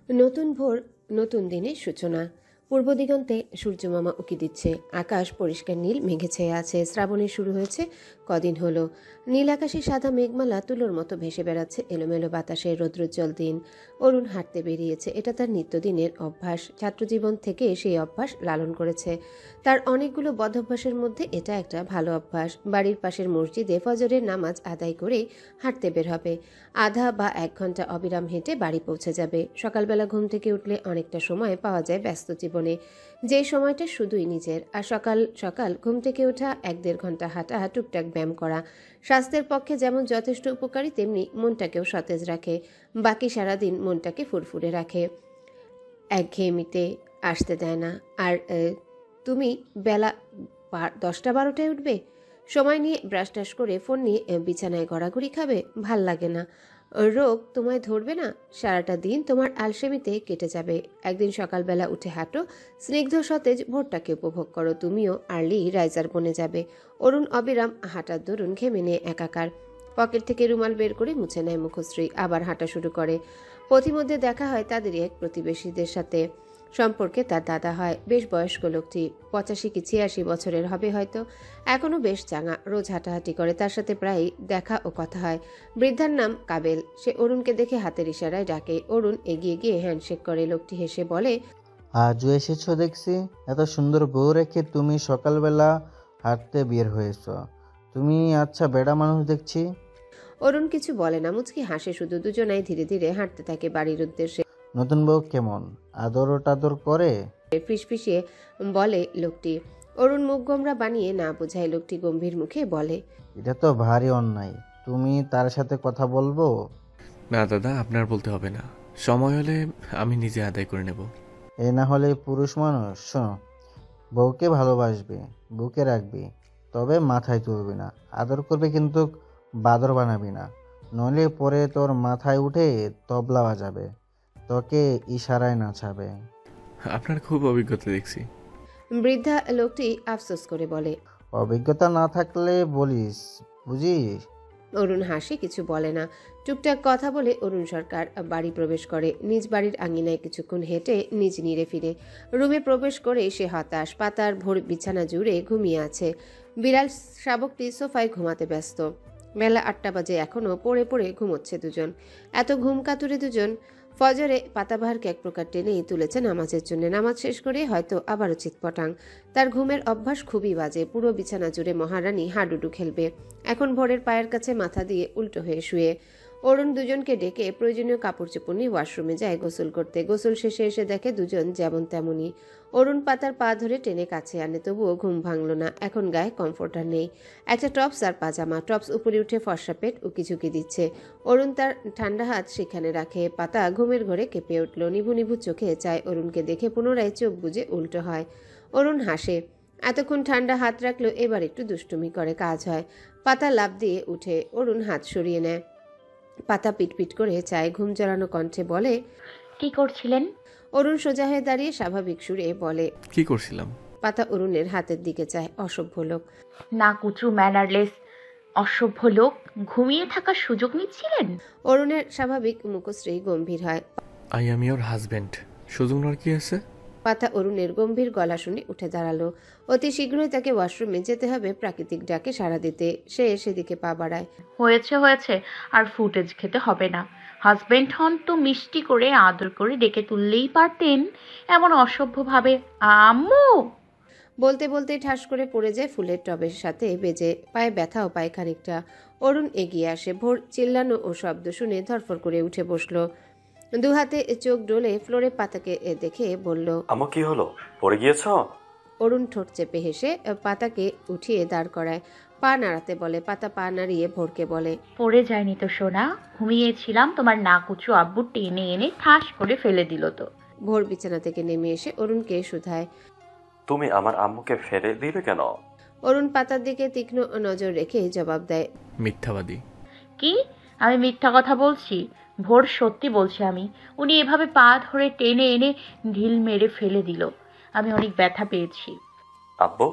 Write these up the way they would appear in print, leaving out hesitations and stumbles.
নতুন ভোর, নতুন দিনের সূচনা। পূর্ব দিগন্তে সূর্যমামা উঁকি দিচ্ছে। আকাশ পরিষ্কার নীল মেঘে ছেয়ে আছে। শ্রাবণে শুরু হয়েছে কদিন হলো। নীল আকাশে সাদা মেঘমালা তুলোর মতো ভেসে বেড়াচ্ছে এলোমেলো বাতাসে। রৌদ্রোজ্জ্বল দিন। অরুণ হাঁটতে বেরিয়েছে। এটা তার নিত্যদিনের অভ্যাস। ছাত্রজীবন থেকে সেই অভ্যাস লালন করেছে। তার অনেকগুলো বদভ্যাসের মধ্যে এটা একটা ভালো অভ্যাস। বাড়ির পাশের মসজিদে ফজরের নামাজ আদায় করে হাঁটতে বের হবে। আধা বা 1 ঘন্টা অবিরাম হেঁটে বাড়ি পৌঁছে যাবে। সকালবেলা ঘুম থেকে উঠলে অনেকটা সময় পাওয়া যায় ব্যস্ত জীবনে, যে সময়টা শুধুই নিজের। আর সকাল সকাল ঘুম থেকে ওঠা, 1-1.5 ঘন্টা হাঁটা, টুকটাক ব্যায়াম করা স্বাস্থ্যের পক্ষে যেমন যথেষ্ট উপকারী, তেমনি মনটাকেও সতেজ রাখে। বাকি সারাদিন মনটাকে ফুরফুরে রাখে, একঘেয়েমিতে আসতে দেয় না। আর তুমি বেলা 10টা-12টায় উঠবে, সময় নিয়ে ব্রাশ টাশ করে ফোন নিয়ে বিছানায় গড়াগড়ি খাবে, ভাল লাগে না। রোগ তোমায় ধরবে না। সারাটা দিন তোমার আলসেমিতে কেটে যাবে। একদিন সকালবেলা উঠে হাঁটো, স্নিগ্ধ সতেজ ভোরটাকে উপভোগ করো। তুমিও আর্লি রাইজার বনে যাবে। অরুণ অবিরাম হাঁটার দরুন ঘেমে নিয়ে একাকার। পকেট থেকে রুমাল বের করে মুছে নেয় মুখশ্রী। আবার হাঁটা শুরু করে। পথিমধ্যে দেখা হয় তাদেরই এক প্রতিবেশীদের সাথে। সম্পর্কে তার দাদা হয়। বেশ বয়স্ক লোকটি, 85 কি 86 বছরের হবে হয়তো। এখনও বেশ চাঙা। রোজ হাঁটাহাঁটি করে। তার সাথে প্রায়ই দেখা ও কথা হয়। বৃদ্ধার নাম কাবেল। সে অরুণকে দেখে হাতের ইশারায় ডাকে। অরুণ এগিয়ে গিয়ে হ্যান্ডশেক করে। লোকটি হেসে বলে, আজও এসেছো দেখছি। এত সুন্দর বউ রেখে তুমি সকালবেলা হাঁটতে বের হয়েছো। তুমি আচ্ছা বেড়া মানুষ দেখছি। অরুণ কিছু বলে না, মুচকি হাসে শুধু। দুজনাই ধীরে ধীরে হাঁটতে থাকে বাড়ির উদ্দেশ্যে। নতুন বউ কেমন আদর টাদর করে? ফিসফিসিয়ে বলে লোকটি। অরুণ মুখ গোমরা বানিয়ে না বোঝায়। লোকটি গম্ভীর মুখে বলে, এটা তো ভারী অন্যায়। তুমি তার সাথে কথা বলবো? না দাদা, আপনার বলতে হবে না। সময় হলে আমি নিজে আদায় করে নেব। এ না হলে পুরুষ মানুষ। শোনো, বউকে ভালোবাসবে, বুকে রাখবি, তবে মাথায় তুলবি না। আদর করবে কিন্তু বাদর বানাবি না, নইলে পরে তোর মাথায় উঠে তবলা বাজাবে, তোকে ইশারায় নাচাবে। আপনার খুব অভিজ্ঞতা দেখছি। বৃদ্ধা লোকটি আফসোস করে বলে। অভিজ্ঞতা না থাকলে বলিস, বুঝিস? অরুণ হাসি, কিছু বলে না। টুকটাক কথা বলে অরুণ সরকার বাড়ি প্রবেশ করে। নিজ বাড়ির আঙিনায় কিছুক্ষণ হেঁটে নিজ নিরে ফিরে। রুমে প্রবেশ করে সে হতাশ। পাতার ভোর বিছানা জুড়ে ঘুমিয়ে আছে। বিড়াল শাবকটি সোফায় ঘুমাতে ব্যস্ত। বেলা 8টা বাজে, এখনও পড়ে পড়ে ঘুমোচ্ছে দুজন। এত ঘুম কাতুরে দুজন। ফজরে পাতাবাহারকে এক প্রকার টেনেই তুলেছে নামাজের জন্য। নামাজ শেষ করে হয়তো আবারও চিৎপটাং। তার ঘুমের অভ্যাস খুবই বাজে। পুরো বিছানা জুড়ে মহারানী হাডুডু খেলবে। এখন ভোরের পায়ের কাছে মাথা দিয়ে উল্টো হয়ে শুয়ে। অরুণ দুজনকে ডেকে প্রয়োজনীয় কাপড় চোপড় নিয়ে ওয়াশরুমে যায় গোসল করতে। গোসল শেষে এসে দেখে দুজন যেমন তেমনই। অরুণ পাতার পা ধরে টেনে কাছে আনে, তবুও ঘুম ভাঙল না। এখন গায়ে কমফোর্টার নেই, একটা টপস আর পাজামা। টপস উপরে উঠে ফর্সা পেট উকিঝুঁকি দিচ্ছে। অরুণ তার ঠান্ডা হাত সেখানে রাখে। পাতা ঘুমের ঘরে কেঁপে উঠল। নিভু নিভু চোখে চায় অরুণকে দেখে। পুনরায় চোখ বুজে উল্টো হয়। অরুণ হাসে। এতক্ষণ ঠান্ডা হাত রাখলেও এবার একটু দুষ্টুমি করে, কাজ হয়। পাতা লাফ দিয়ে উঠে। অরুণ হাত সরিয়ে নেয়। পাতা পিটপিট করে চায়। ঘুম জড়ানো কণ্ঠে বলে, কি করছিলেন? অরুণ সোজা হয়ে দাঁড়িয়ে স্বাভাবিক সুরে বলে। কি করছিলাম? পাতা অরুণের হাতের দিকে চায়। অসভ্য লোক। না কুচু, ম্যানারলেস অসভ্য লোক। ঘুমিয়ে থাকার সুযোগ নিচ্ছিলেন? অরুণের স্বাভাবিক মুখশ্রী গম্ভীর হয়। I am your husband. সুযোগ নেওয়ার কি আছে? পাতা অরুণের গম্ভীর গলা শুনে উঠে দাঁড়ালো। অতি শীঘ্রই তাকে ওয়াশরুমে যেতে হবে প্রাকৃতিক ডাকে সাড়া দিতে। সে সেদিকে পা বাড়ায়। হয়েছে হয়েছে, আর ফুটেজ খেতে হবে না। হাজবেন্ড হন তো মিষ্টি করে আদর করে ডেকে তুললেই পারতেন, এমন অসভ্যভাবে। আম্মু! বলতে বলতে ঠাস করে পড়ে যায় ফুলের টবের সাথে বেজে। পায়ে ব্যথাও পায় খানিকটা। অরুণ এগিয়ে আসে। ভোর চিল্লানো ও শব্দ শুনে ধরফর করে উঠে বসলো। দুহাতে চোখ ডোলে ফ্লোরে পাতাকে দেখে বলল, আম্মু কি হলো, পড়ে গিয়েছো? অরুণ ঠোঁট চেপে হেসে পাতাকে উঠিয়ে দাঁড় করায়। পা নাড়াতে বলে। পাতা পা নাড়িয়ে ভোরকে বলে, পড়ে যায়নি তো সোনা, ঘুমিয়েছিলাম, তোমার নাকুচু আব্বু টেনে এনে ঠাস করে ফেলে দিল তো। ভোর বিছানা থেকে নেমে এসে অরুণকে শুধায়। তুমি আমার আম্মুকে ফেলে দিলে কেন? অরুণ পাতার দিকে তীক্ষ্ণ নজর রেখে জবাব দেয়, মিথ্যাবাদী। কি? আমি মিথ্যা কথা বলছি? ভোর সত্যি বলছি আমি। উনি এভাবে পা ধরে টেনে এনে ঢিল মেরে ফেলে দিল। আমি অনেক ব্যথা পেয়েছি। আব্বু,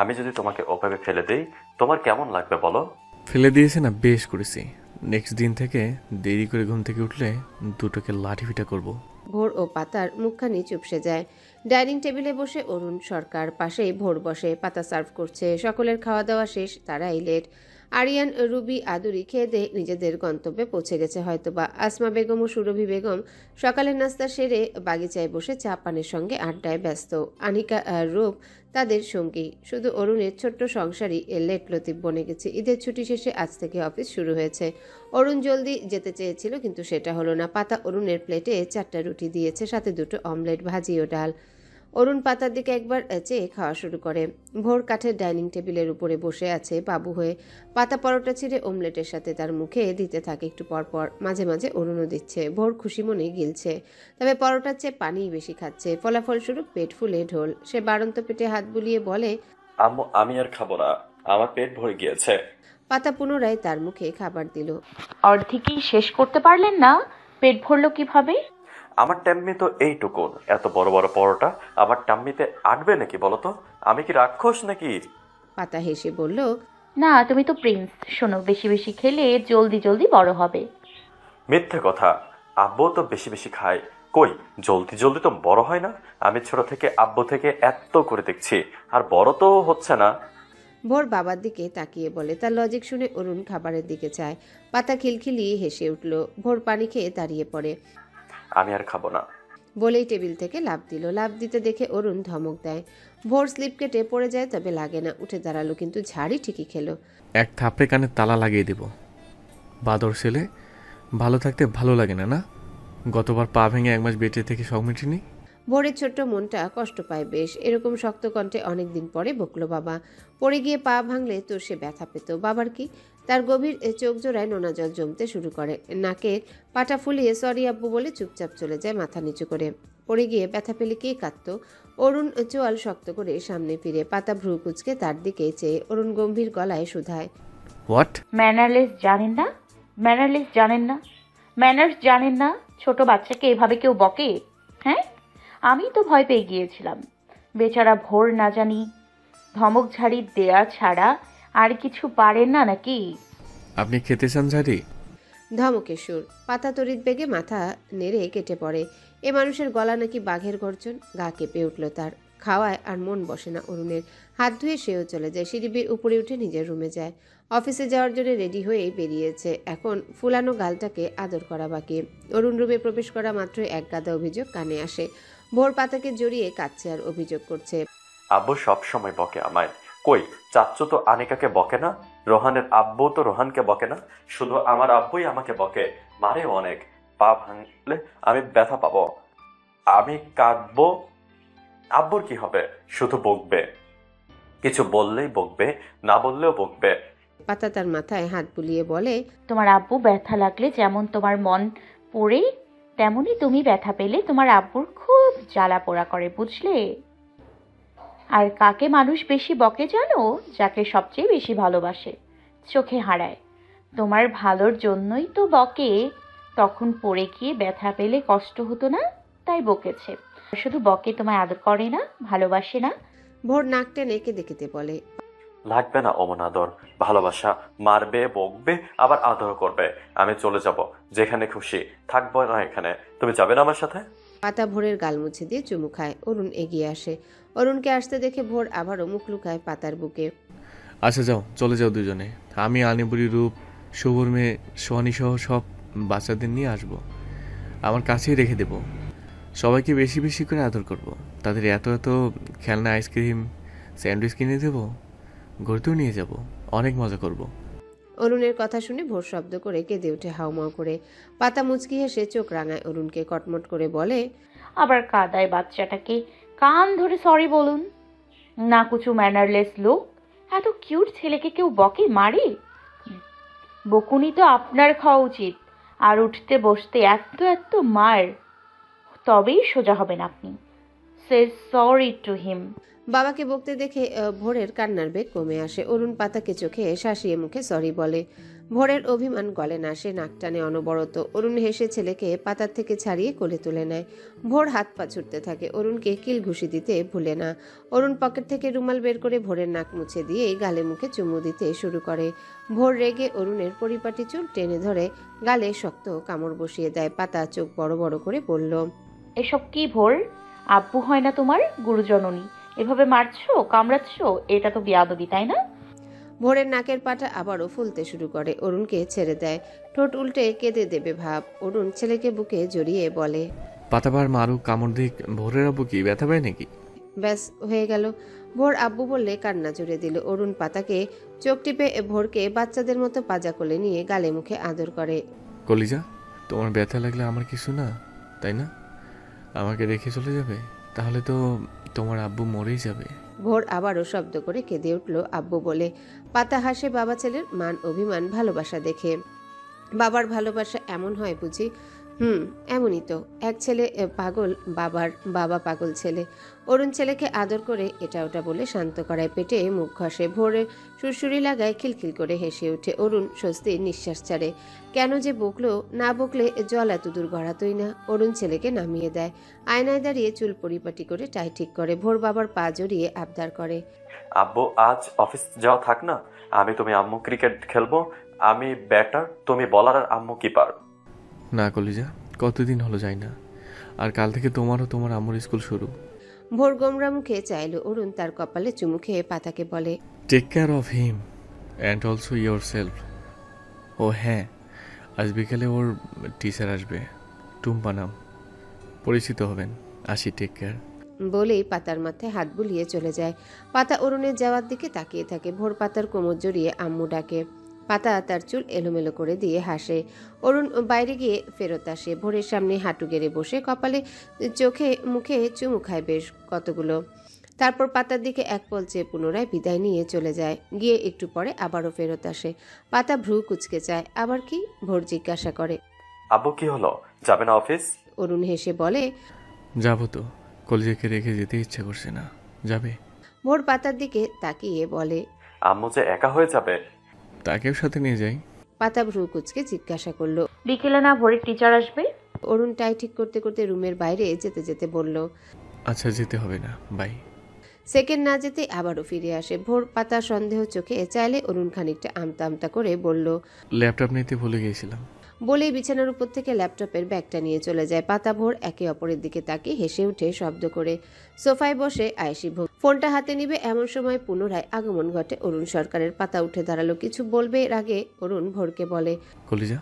আমি যদি তোমাকে ওভাবে ফেলে দেই তোমার কেমন লাগবে বলো? ফেলে দিয়েছে না, বেশ করেছি। নেক্সট দিন থেকে দেরি করে ঘুম থেকে উঠলে দুটোকে লাঠিপিটা করব। ভোর ও পাতার মুখখানি চুপসে যায়। ডাইনিং টেবিলে বসে অরুণ সরকার, পাশেই ভোর বসে পাতা সার্ভ করছে। সকলের খাওয়া দাওয়া শেষ, তারাই লেট। আরিয়ান, রুবি, আদুরি খেয়ে দিয়ে নিজেদের গন্তব্যে পৌঁছে গেছে হয়তোবা। আসমা বেগম ও সুরভি বেগম সকালের নাস্তা সেরে বাগিচায় বসে চা পানের সঙ্গে আড্ডায় ব্যস্ত। আনিকা আর রূপ তাদের সঙ্গী। শুধু অরুণের ছোট্ট সংসারই লেট লতিফ বনে গেছে। ঈদের ছুটি শেষে আজ থেকে অফিস শুরু হয়েছে। অরুণ জলদি যেতে চেয়েছিল, কিন্তু সেটা হলো না। পাতা অরুণের প্লেটে 4টা রুটি দিয়েছে, সাথে 2টো অমলেট, ভাজি ও ডাল। অরুণ পাতার দিকে একবার চেয়ে খাওয়া শুরু করে। ভোর কাঠের ডাইনিং টেবিলের উপরে বসে আছে বাবু হয়ে। পাতা পরোটা ছিঁড়ে অমলেটের সাথে তার মুখে দিতে থাকে একটু পরপর। মাঝে মাঝে অরুণও দিচ্ছে। ভোর খুশি মনে গিলছে, তবে পরোটার চেয়ে পানিই বেশি খাচ্ছে। ফলাফলস্বরূপ পেট ফুলে ঢোল। সে বাড়ন্ত পেটে হাত বুলিয়ে বলে, আম্মু আমি আর খাবো না, আমার পেট ভরে গিয়েছে। পাতা পুনরায় তার মুখে খাবার দিল। অর্ধেকই শেষ করতে পারলেন না? পেট ভরলো কিভাবে? আমার টাম্মি তো এইটুকু, এত বড় বড় পরোটা আমার টাম্মিতে আটবে নাকি বলো তো? আমি কি রাক্ষস নাকি? পাতা হেসে বলল, না, তুমি তো প্রিন্স। শোনো, বেশি বেশি খেলে জলদি জলদি বড় হবে। মিথ্যে কথা, আব্বু তো বেশি বেশি খায়। কই, জলদি জলদি তো বড় হয় না। আমি ছোট থেকে আব্বু থেকে এত করে দেখছি, আর বড় তো হচ্ছে না। ভোর বাবার দিকে তাকিয়ে বলে। তার লজিক শুনে অরুণ খাবারের দিকে চায়। পাতা খিলখিলিয়ে হেসে উঠল। ভোর পানি খেয়ে দাঁড়িয়ে পড়ে। আমি আর খাবো না বলেই টেবিল থেকে লাফ দিল। লাফ দিতে দেখে অরুণ ধমক দেয়। ভোর স্লিপ কেটে পড়ে যায়, তবে লাগে না। উঠে দাঁড়ালো, কিন্তু ঝাড়ি ঠিকই খেলো। এক থাপড়ে কানে তালা লাগিয়ে দেব। বাদর ছেলে, ভালো থাকতে ভালো লাগে না না? গতবার পা ভেঙে 1 মাস বেঁচে থেকে শখ মিটিনি। ভোরের ছোট্ট মনটা কষ্ট পায় বেশ। এরকম শক্ত কণ্ঠে অনেকদিন পরে বকলো বাবা। পড়ে গিয়ে পা ভাঙলে তো সে ব্যথা পেত, বাবার কি? তার গভীর চোখ জোড়ায় নোনা জল জমতে শুরু করে। নাকে পাটা ফুলিয়ে সরি আব্বু বলে চুপচাপ চলে যায় মাথা নিচু করে। পড়ে গিয়ে ব্যথা পেলে কে কাঁদত? অরুণ চোয়াল শক্ত করে সামনে ফিরে, পাতা ভ্রু কুচকে তার দিকে চেয়ে অরুণ গম্ভীর গলায় শুধায়, হোয়াট? ম্যানারলেস জানেন না? ম্যানারলেস জানেন না? ম্যানার্স জানেন না? ছোট বাচ্চাকে এভাবে কেউ বকে? হ্যাঁ, আমি তো ভয় পেয়ে গিয়েছিলাম। বেচারা ভোর না জানি ধমক ঝাড়ি দেয়া ছাড়া আর কিছু পারেন না নাকি? আপনি খেতে চান ঝাড়ি? ধমকের সুর। পাতা তড়িৎ বেগে মাথা নেড়ে কেটে পড়ে। এ মানুষের গলা নাকি বাঘের গর্জন। গা কেঁপে উঠল তার। খাওয়ায় আর মন বসে না অরুণের। হাত ধুয়ে সেও চলে যায়। সিঁড়ি বেয়ে উপরে উঠে নিজের রুমে যায়। অফিসে যাওয়ার জন্য রেডি হয়েই বেরিয়েছে। এখন ফুলানো গালটাকে আদর করা বাকি। অরুণ রুমে প্রবেশ করা মাত্রই এক গাদা অভিযোগ কানে আসে। ভোর পাতাকে জড়িয়ে কাঁদছে আর অভিযোগ করছে, আব্বু সব সময় বকে আমায়। কই, চাচ্চু তো আনিকাকে বকে না, রোহানের আব্বু তো রোহানকে বকে না, শুধু আমার আব্বুই আমাকে বকে, মারে অনেক। পা ভাঙলে আমি ব্যথা পাবো, আমি কাঁদবো, আব্বুর কি হবে? শুধু বকবে, কিছু বললেই বকবে, না বললেও বকবে। পাতা তার মাথায় হাত বুলিয়ে বলে, তোমার আব্বু ব্যথা লাগলে যেমন তোমার মন পড়ে, তেমনি তুমি ব্যথা পেলে তোমার আব্বুর খুব জ্বালা পোড়া করে, বুঝলে? আর কাকে মানুষ বেশি বকে জানো? যাকে সবচেয়ে বেশি ভালোবাসে, চোখে হারায়। তোমার ভালোর জন্যই তো বকে। তখন পড়ে গিয়ে ব্যথা পেলে কষ্ট হতো না, তাই বকেছে। শুধু বকে, তোমায় আদর করে না, ভালোবাসে না। ভোর নাক টেনে কেঁদে কেঁদে বলে, লাগবে না অমন আদর ভালোবাসা, মারবে, বকবে, আবার আদর করবে। আমি চলে যাব, যেখানে খুশি থাকবো না এখানে। তুমি যাবে না আমার সাথে? পাতা ভোরের গাল মুছে দিয়ে চুমু খায়। অরুণ এগিয়ে আসে। অরুণকে আসতে দেখে ভোর আবারও মুখ লুকায় পাতার বুকে। আচ্ছা যাও, চলে যাও দুজনে। আমি আনিবুড়ি, রূপ, শুভর মেয়ে সোহানি সহ সব বাচ্চাদের নিয়ে আসবো। আমার কাছেই রেখে দেব। সবাইকে বেশি বেশি করে আদর করব। তাদের এত এত খেলনা, আইসক্রিম, স্যান্ডউইচ কিনে দেবো। ঘুরতেও নিয়ে যাব, অনেক মজা করব। অরুণের কথা শুনে ভোর শব্দ করে কেঁদে উঠে হাউমাউ করে। পাতা মুচকি হেসে চোখ রাঙায় অরুণকে, কটমট করে বলে, আবার কাদায় বাচ্চাটাকে। কান ধরে সরি বলুন না, কুচু ম্যানারলেস লোক। এত কিউট ছেলেকে কেউ বকে, মারে? বকুনি তো আপনার খাওয়া উচিত। আর উঠতে বসতে এত এত মার, তবেই সোজা হবেন আপনি। say sorry to him. বাবাকে বকতে দেখে ভোরের কান্নার বেগ কমে আসে। অরুণ পাতাকে চোখে শাসিয়ে মুখে সরি বলে। ভোরের অভিমান গলে না, সে নাক টানে অনবরত। অরুণ হেসে ছেলেকে পাতার থেকে ছাড়িয়ে কোলে তুলে নেয়। ভোর হাত পা ছুটতে থাকে, অরুণকে কিল ঘুষি দিতে ভুলে না। অরুণ পকেট থেকে রুমাল বের করে ভোরের নাক মুছে দিয়ে গালে মুখে চুমু দিতে শুরু করে। ভোর রেগে অরুণের পরিপাটি চুল টেনে ধরে গালে শক্ত কামড় বসিয়ে দেয়। পাতা চোখ বড় বড় করে বলল, এসব কি ভোর? আব্বু হয় না তোমার, গুরুজননী, এভাবে মারছো কামড়াচ্ছো? এটা তো বেয়াদবি, তাই না? ভোরের নাকের পাটা আবারও ফুলতে শুরু করে। অরুণকে ছেড়ে দেয়, ঠোঁট উল্টে কেঁদে দেবে ভাব। অরুণ ছেলেকে বুকে জড়িয়ে বলে, পাতাবার মারু কামড় দিক, ভোরের আব্বু কি ব্যথা পায় নাকি? ব্যাস হয়ে গেল। ভোর আব্বু বললে কান্না জুড়ে দিল। অরুণ পাতাকে চোখ টিপে ভোরকে বাচ্চাদের মতো পাজা কোলে নিয়ে গালে মুখে আদর করে। কলিজা, তোমার ব্যথা লাগলে আমার কিছু না, তাই না? আমাকে রেখে চলে যাবে? তাহলে তো তোমার আব্বু মরেই যাবে। ভোর আবারও শব্দ করে কেঁদে উঠল আব্বু বলে। পাতা হাসে বাবা ছেলের মান অভিমান ভালোবাসা দেখে। বাবার ভালোবাসা এমন হয় বুঝি? এমনই তো। এক ছেলে পাগল বাবার, বাবা পাগল ছেলে। অরুণ ছেলেকে আদর করে এটা ওটা বলে শান্ত করায়, পেটে মুখ ঘষে। ভোরে সুরসুরি লাগায়, খিলখিল করে হেসে ওঠে। অরুণ স্বস্তির নিঃশ্বাস ছাড়ে। কেন যে বকলো, না বকলে জল এত দূর গড়াতই না। অরুণ ছেলেকে নামিয়ে দেয়, আয়নায় দাঁড়িয়ে চুল পরিপাটি করে টাই ঠিক করে। ভোর বাবার পা জড়িয়ে আবদার করে, আব্বু আজ অফিস যাওয়া থাক না, আমি তুমি আম্মু ক্রিকেট খেলবো। আমি ব্যাটার, তুমি বলার, আর আম্মু কিপার। না কলিজা, কতদিন হলো যাই না। আর কাল থেকে তোমারও তোমার আম্মুর স্কুল শুরু। ভোর গোমরা মুখে চাইল। অরুণ তার কপালে চুমু খেয়ে পাতাকে বলে, take care of him and also yourself. ও হ্যাঁ, আজ বিকেলে ওর টিচার আসবে, টুম্পা নাম, পরিচিত হবেন। আসি, টেক কেয়ার। বলেই পাতার মাথায় হাত বুলিয়ে চলে যায়। পাতা অরুণের যাওয়ার দিকে তাকিয়ে থাকে। ভোর পাতার কোমর জড়িয়ে আম্মু ডাকে। পাতা তার চুল এলোমেলো করে দিয়ে হাসে। অরুণ বাইরে গিয়ে ফেরত আসে। ভোরের সামনে হাঁটু গেড়ে বসে কপালে চোখে মুখে চুমু খায় বেশ কতগুলো। তারপর পাতার দিকে এক পল চেয়ে পুনরায় বিদায় নিয়ে চলে যায়। গিয়ে একটু পরে আবারও ফেরত আসে। পাতা ভ্রু কুচকে চায়। আবার কি? ভোর জিজ্ঞাসা করে, আব্বু কি হলো, যাবে না অফিস? অরুণ হেসে বলে, যাবো তো, কলিজাকে রেখে যেতে ইচ্ছে করছে না। যাবে? ভোর পাতার দিকে তাকিয়ে বলে, আম্মু যে একা হয়ে যাবে। তাকেও সাথে নিয়ে যাই। পাতা ভ্রু কুচকে জিজ্ঞাসা করলো। বিকেলে না ভোরের টিচার আসবে? অরুণ টাই ঠিক করতে করতে রুমের বাইরে যেতে যেতে বলল, আচ্ছা, যেতে হবে না, বাই। সেকেন্ড না যেতে আবারও ফিরে আসে। ভোর পাতা সন্দেহ চোখে চাইলে অরুণ খানিকটা আমতা আমতা করে বলল, ল্যাপটপ নিতে ভুলে গিয়েছিলাম। বলেই বিছানার উপর থেকে ল্যাপটপের ব্যাগটা নিয়ে চলে যায়। পাতা ভোর একে অপরের দিকে তাকিয়ে হেসে উঠে শব্দ করে সোফায় বসে আয়েশি ফোনটা হাতে নিবে এমন সময় পুনরায় আগমন ঘটে অরুণ সরকারের। পাতা উঠে দাঁড়ালো, কিছু বলবে এর আগে অরুণ ভোরকে বলে, কলিজা,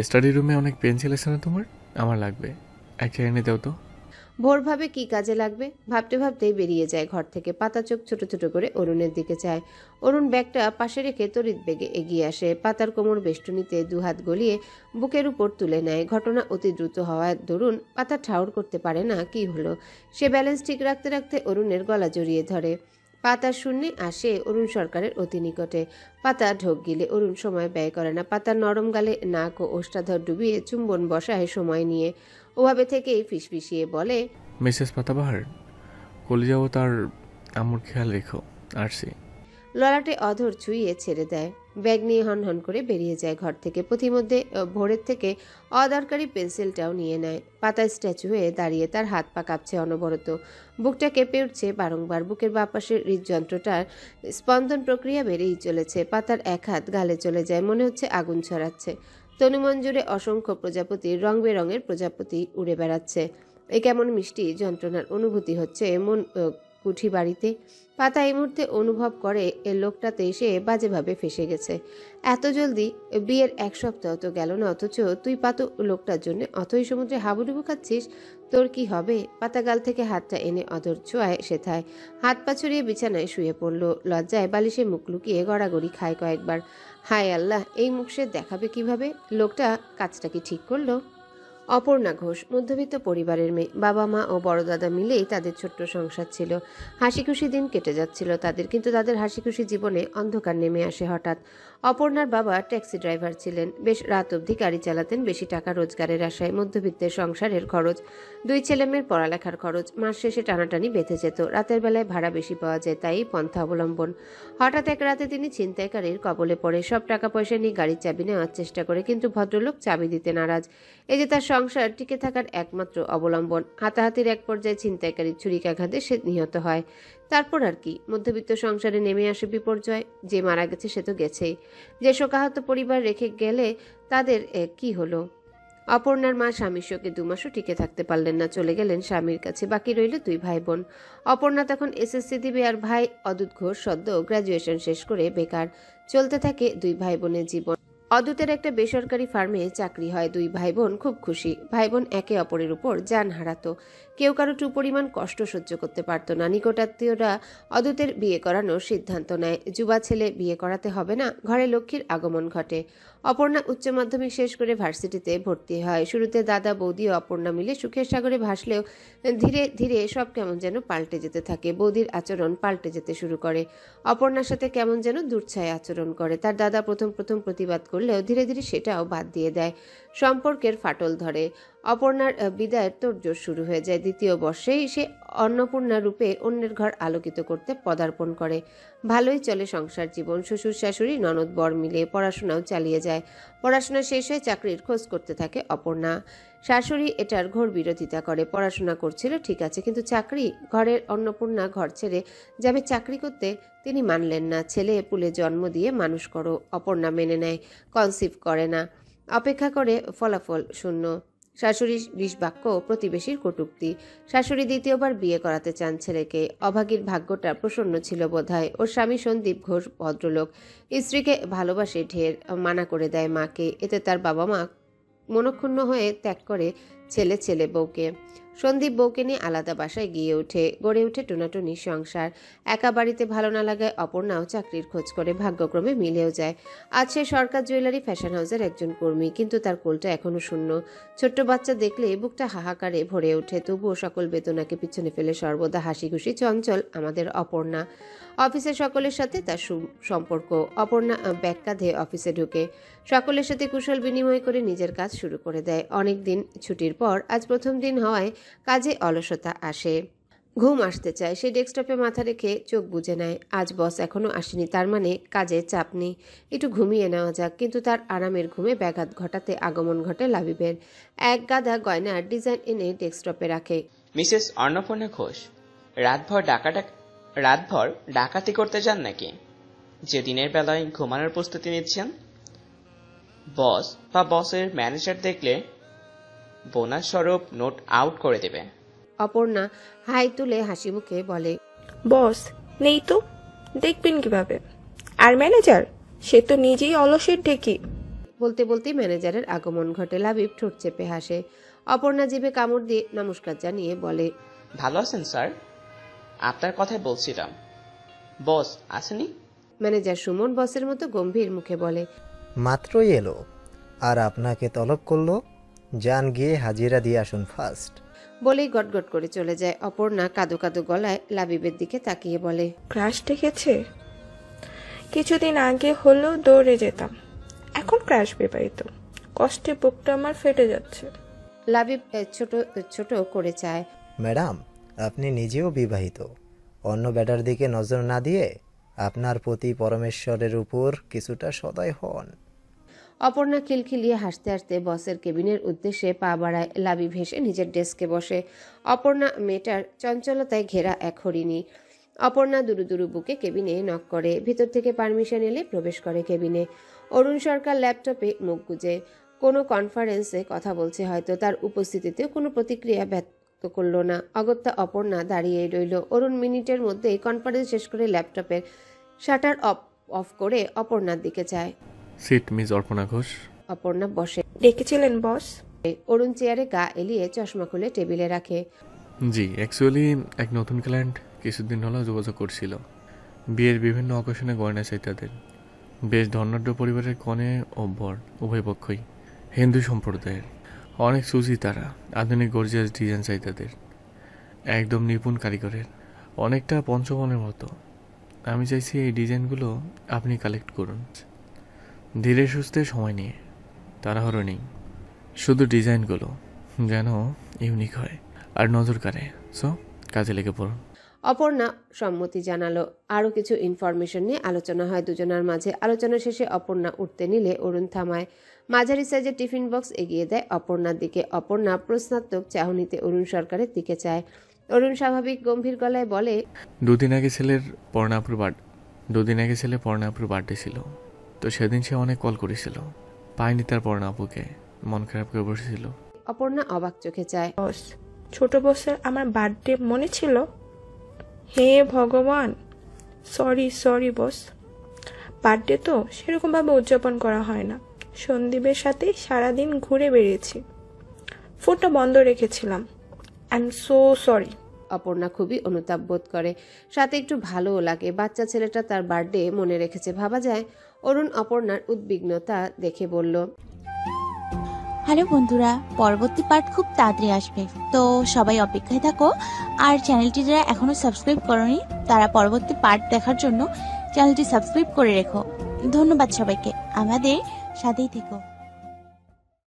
স্টাডি রুমে অনেক পেন্সিল আছে না তোমার? আমার লাগবে, একটা এনে দাও তো। ভোর ভাবে কি কাজে লাগবে, ভাবতে ভাবতেই বেরিয়ে যায় ঘর থেকে। পাতা চোখ ছোট ছোট করে অরুণের দিকে চায়। অরুণ ব্যাগটা পাশে রেখে তড়িৎ বেগে এগিয়ে আসে। পাতার কোমর বেষ্টনীতে দুহাত গলিয়ে বুকের উপর তুলে নেয়। ঘটনা অতি দ্রুত হওয়ার দরুন পাতা ঠাউর করতে পারে না কি হলো। সে ব্যালেন্স ঠিক রাখতে রাখতে অরুণের গলা জড়িয়ে ধরে। পাতার শূন্যে আসে অরুণ সরকারের অতি নিকটে। পাতা ঢোক গিলে। অরুণ সময় ব্যয় করে না। পাতার নরম গালে নাক ও ওষ্ঠাধর ডুবিয়ে চুম্বন বসায় সময় নিয়ে। ওভাবে থেকেই ফিসফিসিয়ে বলে, মিসেস পাতাবাহার, কলিজাও তার আম্মুর খেয়াল রেখো। আসছি। ললাটে অধর ছুঁয়ে ছেড়ে দেয়। ব্যাগ নিয়ে হন করে বেরিয়ে যায় ঘর থেকে। পথিমধ্যে ভোরের থেকে অদরকারি পেন্সিলটাও নিয়ে নেয়। পাতা স্ট্যাচু হয়ে দাঁড়িয়ে, তার হাত পা কাঁপছে অনবরত। বুকটা কেঁপে উঠছে বারংবার। বুকের বাপাশের হৃদযন্ত্রটার স্পন্দন প্রক্রিয়া বেড়েই চলেছে। পাতার এক হাত গালে চলে যায়, মনে হচ্ছে আগুন ছড়াচ্ছে। তনুমন জুড়ে অসংখ্য প্রজাপতির রং বেরঙের প্রজাপতি উড়ে বেড়াচ্ছে। এ কেমন মিষ্টি যন্ত্রণার অনুভূতি হচ্ছে মন কুঠি বাড়িতে। পাতা এই মুহূর্তে অনুভব করে এ লোকটাতে সে বাজেভাবে ফেসে গেছে। এত জলদি বিয়ের এক সপ্তাহ তো গেল না, অথচ তুই পাতো লোকটার জন্য অথই সমুদ্রে হাবুডুবু খাচ্ছিস। তোর কি হবে? পাতা গাল থেকে হাতটা এনে অধর ছোঁয়ায় সেথায়। হাত পা ছড়িয়ে বিছানায় শুয়ে পড়ল। লজ্জায় বালিশে মুখ লুকিয়ে গড়াগড়ি খায় কয়েকবার। হায় আল্লাহ, এই মুখ সে দেখাবে কিভাবে? লোকটা কাজটা কি ঠিক করলো? অপর্ণা ঘোষ মধ্যবিত্ত পরিবারের মেয়ে। বাবা মা ও বড় দাদা মিলেই তাদের ছোট্ট সংসার ছিল। হাসি খুশি দিন কেটে যাচ্ছিল তাদের, কিন্তু তাদের হাসি খুশি জীবনে অন্ধকার নেমে আসে হঠাৎ। অপর্ণার বাবা ট্যাক্সি ড্রাইভার ছিলেন, বেশ রাত অবধি গাড়ি চালাতেন বেশি টাকা রোজগারের আশায়। মধ্যবিত্তের সংসারের খরচ, 2 ছেলেমেয়ের পড়ালেখার খরচ মাস শেষে টানাটানি বেঁধে যেত। রাতের বেলায় ভাড়া বেশি পাওয়া যায়, তাই পন্থা অবলম্বন। হঠাৎ এক রাতে তিনি ছিনতাইকারীর কবলে পড়ে। সব টাকা পয়সা নিয়ে গাড়ির চাবি নেওয়ার চেষ্টা করে, কিন্তু ভদ্রলোক চাবি দিতে নারাজ। এই যে তার সংসার টিকে থাকার একমাত্র অবলম্বন। হাতাহাতির এক পর্যায়ে ছিনতাইকারীর ছুরিকাঘাতে সে নিহত হয়। তারপর আর কি, মধ্যবিত্ত সংসারে নেমে আসে বিপর্যয়। যে মারা গেছে সে তো গেছেই, যে শোকাহত পরিবার রেখে গেলে তাদের কি হলো? অপর্ণার মা স্বামীর শোকে 2 মাসও টিকে থাকতে পারলেন না, চলে গেলেন স্বামীর কাছে। বাকি রইল 2 ভাই বোন। অপর্ণা তখন এসএসসি দিবে, আর ভাই অদূত ঘোষ সদ্য গ্র্যাজুয়েশন শেষ করে বেকার। চলতে থাকে 2 ভাই বোনের জীবন। অদূতের একটা বেসরকারি ফার্মে চাকরি হয়। 2 ভাই বোন খুব খুশি। ভাই বোন একে অপরের উপর জান হারাতো। কেউ কারো পরিমাণ কষ্ট সহ্য করতে পারত না। নিকটাত্মীয়রা অদূতের বিয়ে করানোর সিদ্ধান্ত নেয়। যুবা ছেলে, বিয়ে করাতে হবে না। ঘরে লক্ষ্মীর আগমন ঘটে। অপর্ণা উচ্চ মাধ্যমিক শেষ করে ভার্সিটিতে ভর্তি হয়। শুরুতে দাদা বৌদি ও অপর্ণা মিলে সুখের সাগরে ভাসলেও ধীরে ধীরে সব কেমন যেন পাল্টে যেতে থাকে। বৌদির আচরণ পাল্টে যেতে শুরু করে। অপর্ণার সাথে কেমন যেন দূরছায় আচরণ করে। তার দাদা প্রথম প্রতিবাদ করলেও ধীরে ধীরে সেটাও বাদ দিয়ে দেয়। সম্পর্কের ফাটল ধরে। অপর্ণার বিদায়ের তোড়জোড় শুরু হয়ে যায়। 2য় বর্ষেই সে অন্নপূর্ণা রূপে অন্যের ঘর আলোকিত করতে পদার্পণ করে। ভালোই চলে সংসার জীবন। শ্বশুর শাশুড়ি ননদ বর মিলে পড়াশোনাও চালিয়ে যায়। পড়াশোনা শেষ হয়ে চাকরির খোঁজ করতে থাকে অপর্ণা। শাশুড়ি এটার ঘোর বিরোধিতা করে। পড়াশোনা করছিল ঠিক আছে, কিন্তু চাকরি? ঘরের অন্নপূর্ণা ঘর ছেড়ে যাবে চাকরি করতে? তিনি মানলেন না। ছেলে পুলে জন্ম দিয়ে মানুষ করো। অপর্ণা মেনে নেয়, কনসিভ করে না, অপেক্ষা করে ফলাফল শূন্য। শাশুড়ির বিষবাক্য, প্রতিবেশীর কটূক্তি। শাশুড়ি 2য়বার বিয়ে করাতে চান ছেলেকে। অভাগীর ভাগ্যটা প্রসন্ন ছিল বোধহয়। ওর স্বামী সন্দীপ ঘোষ ভদ্রলোক, স্ত্রীকে ভালোবাসে ঢের, মানা করে দেয় মাকে। এতে তার বাবা মা মনক্ষুণ্ণ হয়ে ত্যাগ করে ছেলে বউকে। সন্দীপ বউকে নিয়ে আলাদা বাসায় গড়ে ওঠে টোনাটুনি সংসার। একা বাড়িতে ভালো না লাগায় অপর্ণাও চাকরির খোঁজ করে। ভাগ্যক্রমে মিলেও যায়। আজ সে সরকার জুয়েলারি ফ্যাশন হাউসের একজন কর্মী, কিন্তু তার কোলটা এখনো শূন্য। ছোট্ট বাচ্চা দেখলে বুকটা হাহাকারে ভরে ওঠে। তবুও সকল বেদনাকে পিছনে ফেলে সর্বদা হাসি খুশি চঞ্চল আমাদের অপর্ণা। অফিসের সকলের সাথে তার সম্পর্ক। অপর্ণা ব্যাগ কাঁধে অফিসে ঢুকে সকলের সাথে কুশল বিনিময় করে নিজের কাজ শুরু করে দেয়। অনেক দিন ছুটির পর আজ প্রথম দিন হওয়ায় কাজে অলসতা আসে, ঘুম আসতে চায়। সে ডেস্কটপে মাথা রেখে চোখ বুজে নেয়। আজ বস এখনো আসেনি, তার মানে কাজে চাপ নেই, একটু ঘুমিয়ে নেওয়া যাক। কিন্তু তার আরামের ঘুমে ব্যাঘাত ঘটাতে আগমন ঘটে লাবিবের। এক গাদা গয়নার ডিজাইন এনে ডেস্কটপে রাখে। মিসেস অন্নপূর্ণা ঘোষ, রাতভর ডাকাতি করতে যান নাকি, যে দিনের বেলায় ঘুমানোর প্রস্তুতি নিচ্ছেন? বস বা বসের ম্যানেজার দেখলে বোনাস স্বরূপ নোট আউট করে দেবে। অপর্ণা হাই তুলে হাসি মুখে বলে, বস নেই তো, দেখবেন কিভাবে? আর ম্যানেজার, সে তো নিজেই অলসের ঢেকি। বলতে বলতেই ম্যানেজারের আগমন ঘটে। লাবিব ঠোঁট চেপে হাসে। অপর্ণা জিভে কামড় দিয়ে নমস্কার জানিয়ে বলে, ভালো আছেন স্যার? আপনার কথাই বলছিলাম। বস আসেনি? ম্যানেজার সুমন বসের মতো গম্ভীর মুখে বলে, মাত্রই এলো আর আপনাকে তলব করলো, যান গিয়ে হাজিরা দিয়ে আসুন ফার্স্ট। বলেই গটগট করে চলে যায়। অপর্ণা কাদো কাদো গলায় লাবিবের দিকে তাকিয়ে বলে, ক্রাশ ডেকেছে? কিছুদিন আগে হলেও দৌড়ে যেতাম, এখন ক্রাশ বিবাহিত। কষ্টে বুকটা আমার ফেটে যাচ্ছে। লাবিব ছোট ছোট করে চায়, ম্যাডাম, আপনি নিজেও বিবাহিত। অন্য বেটার দিকে নজর না দিয়ে আপনার প্রতি পরমেশ্বরের উপর কিছুটা সদয় হন। অপর্ণা খিলখিলিয়ে হাসতে হাসতে বসের কেবিনের উদ্দেশ্যে পা বাড়ায়। লাবিব হেসে নিজের ডেস্কে বসে। অপর্ণা মেয়েটার চঞ্চলতায় ঘেরা এক হরিণী। অপর্ণা দুরু দুরু বুকে কেবিনে নক করে। ভিতর থেকে পারমিশন এলে প্রবেশ করে কেবিনে। অরুণ সরকার ল্যাপটপে মুখ গুজে কোনো কনফারেন্সে কথা বলছে হয়তো। তার উপস্থিতিতেও কোনো প্রতিক্রিয়া ব্যক্ত করল না। অগত্যা অপর্ণা দাঁড়িয়ে রইল। অরুণ মিনিটের মধ্যেই কনফারেন্স শেষ করে ল্যাপটপের শাটার অফ করে অপর্ণার দিকে চায়। Sit miss Arpana Ghosh. অপর্ণা বসে। ডেকেছিলেন বস? অরুণ চেয়ারে গা এলিয়ে চশমা খুলে টেবিলে রাখে। জি, অ্যাকচুয়ালি এক নতুন ক্লায়েন্ট কিছুদিন হলো যোগাযোগ করছিল। বিয়ের বিভিন্ন অকেশনে গয়না চাই তাদের। বেশ ধনাঢ্য পরিবারের কনে ও বর উভয় পক্ষই হিন্দু সম্প্রদায়ের। অনেক সুজি তারা। আধুনিক গর্জিয়াস ডিজাইন চাই তাদের, একদম নিপুণ কারিগরের, অনেকটা পঞ্চমনের মতো। আমি চাইছি এই ডিজাইনগুলো আপনি কালেক্ট করুন। ধীরে সুস্থে সময় নিয়ে, তাড়াহুড়ো নেই। শুধু ডিজাইনগুলো যেন ইউনিক হয় আর নজর কাড়ে। সো কাজে লেগে পড়ুন। অপর্ণা সম্মতি জানালো। আরও কিছু ইনফরমেশন নিয়ে আলোচনা হয় দুজনের মাঝে। আলোচনা শেষে অপর্ণা উঠতে নিলে অরুণ থামায়। মাঝারি সাইজের টিফিন বক্স এগিয়ে দেয় অপর্ণার দিকে। অপর্ণা প্রশ্নাত্মক চাহনিতে অরুণ সরকারের দিকে চায়। অরুণ স্বাভাবিক গম্ভীর গলায় বলে, দুদিন আগে ছেলে পর্ণাপুর বার্থডে ছিল, তো সেদিন সে অনেক কল করেছিল, পায়নি তার পর্ণাপুকে, মন খারাপ করে বসেছিল। অপর্ণা অবাক চোখে চায়। বস, ছোট বসের আমার বার্থডে মনে ছিল? হে ভগবান, সরি বস। বার্থডে তো সেরকমভাবে উদযাপন করা হয় না। সন্দীপের সাথে সারাদিন ঘুরে বেরিয়েছি, ফোনটা বন্ধ রেখেছিলাম। I am so sorry. Aparna খুবই অনুতাপ বোধ করে, সাথে একটু ভালোও লাগে। বাচ্চা ছেলেটা তার বার্থডে মনে রেখেছে, ভাবা যায়। অরুণ অপর্ণার উদ্বিগ্নতা দেখে বলল, হ্যালো বন্ধুরা, পরবর্তী পার্ট খুব তাড়াতাড়ি আসবে, তো সবাই অপেক্ষায় থাকো। আর চ্যানেলটি যারা এখনো সাবস্ক্রাইব করোনি তারা পরবর্তী পার্ট দেখার জন্য চ্যানেলটি সাবস্ক্রাইব করে রেখো। ধন্যবাদ সবাইকে, আমাদের সাথেই থেকো।